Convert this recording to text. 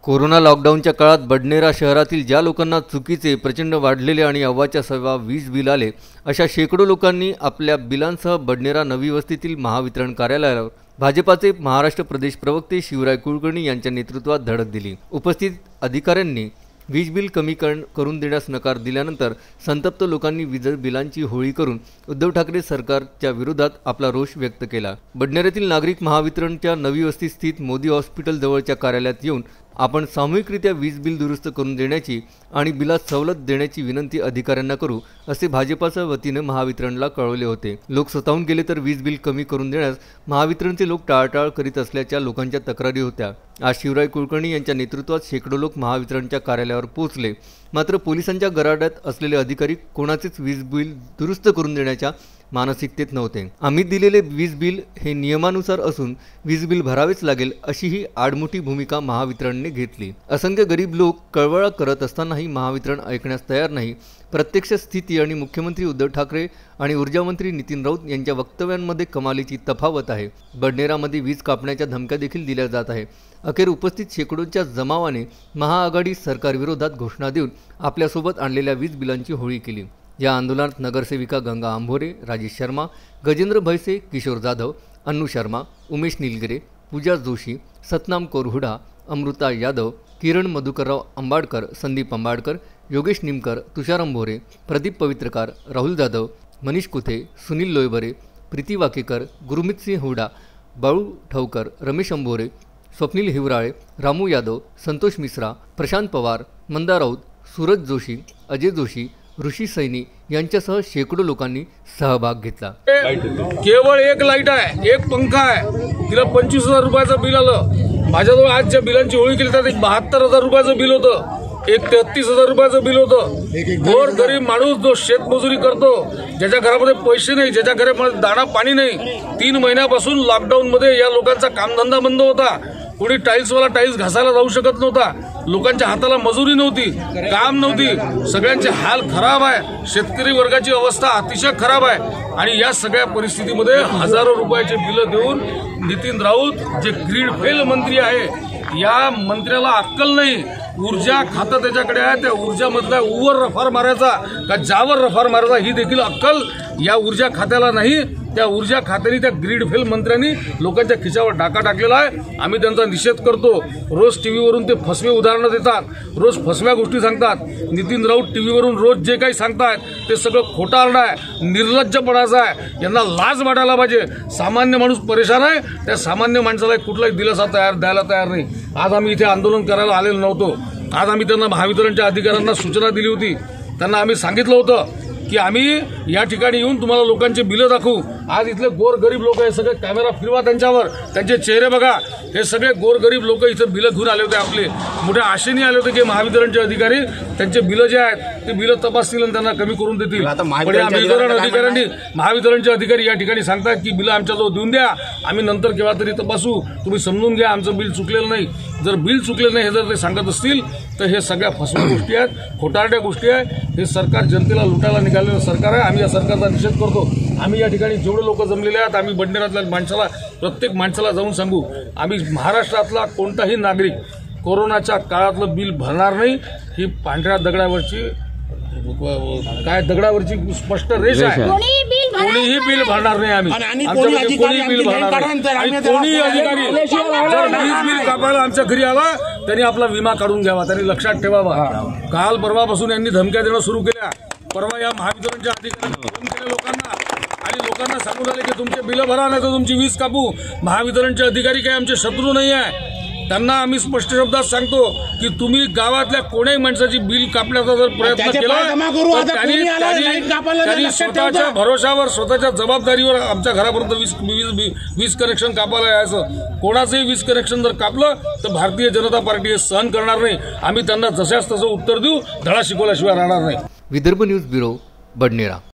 Corona लॉकडाऊनच्या काळात बडनेरा शहरातील ज्या लोकांना चुकीचे प्रचंड वाढलेले आणि अव्वाच्या सव्वा वीज बिल आले, अशा शेकडो लोकांनी आपल्या बिलांसह बडनेरा नवी वस्तीतील महावितरण कार्यालयावर भाजपाचे महाराष्ट्र प्रदेश प्रवक्ते शिवराय कुलकर्णी यांच्या नेतृत्वात धडक दिली। उपस्थित अधिकाऱ्यांनी वीज बिल कमी करून देण्यास नकार दिल्यानंतर संतप्त लोकांनी वीज बिलांची होळी करून उद्धव ठाकरे सरकारच्या विरोधात आपला रोष व्यक्त केला। बडनेऱ्यातील नागरिक महावितरणच्या नवी वस्ती स्थित मोदी हॉस्पिटल जवळच्या कार्यालयात येऊन आपण सामूहिकरित्या वीज बिल दुरुस्त करून देण्याची आणि बिलात सवलत देण्याची विनंती अधिकाऱ्यांना करू, असे भाजपाच्या वतीने महावितरणला कळवले होते। लोक स्वतःहून गेले तर वीज बिल कमी करून देण्यास महावितरणचे लोक टाळाटाळ करीत असल्याच्या लोकांच्या तक्रारी होत्या। आज शिवराय कुलकर्णी यांच्या नेतृत्वात शेकडो लोक महावितरणच्या कार्यालयावर पोहोचले, मात्र पोलिसांच्या गराड्यात असलेले अधिकारी कोणाचेच वीज बिल दुरुस्त करून देण्याच्या मानसिकतेत नव्हते। आम्ही दिलेले वीज बिल हे नियमानुसार असून वीज बिल भरावेच लागेल, अशी ही आडमुठी भूमिका महावितरणने घेतली। असंख्य गरीब लोक कळवळा करत असतानाही महावितरण ऐकण्यास तयार नाही। प्रत्यक्ष स्थिती आणि मुख्यमंत्री उद्धव ठाकरे आणि ऊर्जामंत्री नितीन राऊत यांच्या वक्तव्यांमध्ये कमालीची तफावत आहे। बडनेरामध्ये वीज कापण्याच्या धमक्या देखील दिल्या जात आहे। अखेर उपस्थित शेकडोंच्या जमावाने महाआघाडी सरकारविरोधात घोषणा देऊन आपल्यासोबत आणलेल्या वीज बिलांची होळी केली। या आंदोलनात नगरसेविका गंगा आंभोरे, राजेश शर्मा, गजेंद्र भैसे, किशोर जाधव, अन्नू शर्मा, उमेश नीलगिरे, पूजा जोशी, सतनाम कौर हुडा, अमृता यादव, किरण मधुकरराव अंबाडकर, संदीप अंबाडकर, योगेश निमकर, तुषार अंभोरे, प्रदीप पवित्रकार, राहुल जाधव, मनीष कुथे, सुनील लोयबरे, प्रीती वाकेकर, गुरमीत सिंह हुडा, बाळू ठवकर, रमेश अंभोरे, स्वप्नील हिवराळे, रामू यादव, संतोष मिश्रा, प्रशांत पवार, मंदा राऊत, सूरज जोशी, अजय जोशी, ऋषी सैनी यांच्यासह शेकडो लोकांनी सहभाग घेतला। केवळ एक लाईट आहे, एक पंखा आहे, तिला 25,000 रुपयाचं बिल आलं। माझ्याजवळ आज ज्या बिलांची होळी केली त्यात एक 72,000 रुपयाचं बिल होतं, एक 33,000 रुपयाचं बिल होतं। गोर गरीब माणूस जो शेतमजुरी करतो, ज्याच्या घरामध्ये पैसे नाही, ज्याच्या घरामध्ये दाणा पाणी नाही, 3 महिन्यापासून लॉकडाऊन मध्ये या लोकांचा कामधंदा बंद होता। कोणी टाईल्सवाला टाईल्स घासायला जाऊ शकत नव्हता, लोकांच्या हाताला मजुरी नव्हती, काम नव्हती, सगळ्यांचे हाल खराब आहे। शेतकरी वर्गाची अवस्था अतिशय खराब आहे आणि या सगळ्या परिस्थितीमध्ये हजारो रुपयाचे बिल देऊन नितीन राऊत जे ग्रीड फेल मंत्री आहे, या मंत्र्याला अक्कल नाही। ऊर्जा खातं त्याच्याकडे आहे, त्या ऊर्जामधला उवर रफार मारायचा का ज्यावर रफार मारायचा ही देखील अक्कल या ऊर्जा खात्याला नाही। त्या ऊर्जा खात्याने त्या ग्रीड फेल मंत्र्यांनी लोकांच्या खिशावर डाका टाकलेला आहे। आम्ही त्यांचा निषेध करतो। रोज टीव्हीवरून ते फसवे उदाहरणं देतात, रोज फसव्या गोष्टी सांगतात। नितीन राऊत टीव्हीवरून रोज जे काही सांगतायत ते सगळं खोटारडं आहे, निर्लज्जपणाचं आहे। यांना लाज वाटायला पाहिजे। सामान्य माणूस परेशान आहे, त्या सामान्य माणसाला कुठलाही दिलासा द्यायला तयार नाही। आज आम्ही इथे आंदोलन करायला आलेलो नव्हतो। आज आम्ही त्यांना महावितरणच्या अधिकाऱ्यांना सूचना दिली होती। त्यांना आम्ही सांगितलं होतं की आम्ही या ठिकाणी येऊन तुम्हाला लोकांचे बिलं दाखवू। आज इथले गोरगरीब लोक हे सगळे कॅमेरा फिरवा त्यांच्यावर, त्यांचे चेहरे बघा। हे सगळे गोरगरीब लोक इथे बिलं घेऊन आले होते, आपले मोठ्या आशेने आले होते की महावितरणचे अधिकारी त्यांचे बिलं जे आहेत ते बिलं तपासतील आणि त्यांना कमी करून देतील। महावितरणचे अधिकारी या ठिकाणी सांगतात की बिलं आमच्याजवळ देऊन द्या, आम्ही नंतर केव्हा तरी तपासू, तुम्ही समजून घ्या, आमचं बिल चुकलेलं नाही। जर बिल चुकलेलं नाही हे जर ते सांगत असतील तर हे सगळ्या फसव्या गोष्टी आहेत, खोटारड्या गोष्टी आहेत। हे सरकार जनतेला लुटायला निघालेलं सरकार आहे। आम्ही या सरकारचा निषेध करतो। आम्ही या ठिकाणी जेवढे लोक जमलेले आहेत, आम्ही बडनेरातल्या माणसाला, प्रत्येक माणसाला जाऊन सांगू, आम्ही महाराष्ट्रातला कोणताही नागरिक कोरोनाच्या काळातलं बिल भरणार नाही। ही पांढऱ्या दगडावरची स्पष्ट रेष आहे। कोणीही बिल भरणार नाही आम्ही, कोणी बिल भरणार नाही। कोणी अधिकारी जर वीज बिल कापायला आमच्या घरी आला त्यांनी आपला विमा काढून घ्यावा, त्यांनी लक्षात ठेवावा। काल परवापासून यांनी धमक्या देणं सुरू केल्या। परवा या महावितरणच्या अधिकाऱ्यांनी फोन केले लोकांना आणि लोकांना सांगून आले की तुमचे बिलं भरा नाही तर तुमची वीज कापू। महावितरणचे अधिकारी काही आमचे शत्रू नाही आहे। त्यांना आम्ही स्पष्ट शब्दात सांगतो की तुम्ही गावातल्या कोण्याही माणसाची बिल कापण्याचा जर प्रयत्न केला तर त्यांनी स्वतःच्या भरोशावर, स्वतःच्या जबाबदारीवर आमच्या घरापर्यंत वीज कनेक्शन कापायला यायचं। कोणाचंही वीज कनेक्शन जर कापलं तर भारतीय जनता पार्टी हे सहन करणार नाही। आम्ही त्यांना जशास तसं उत्तर देऊ, धडा शिकवल्याशिवाय राहणार नाही। Vidarbha news bureau, Badnera.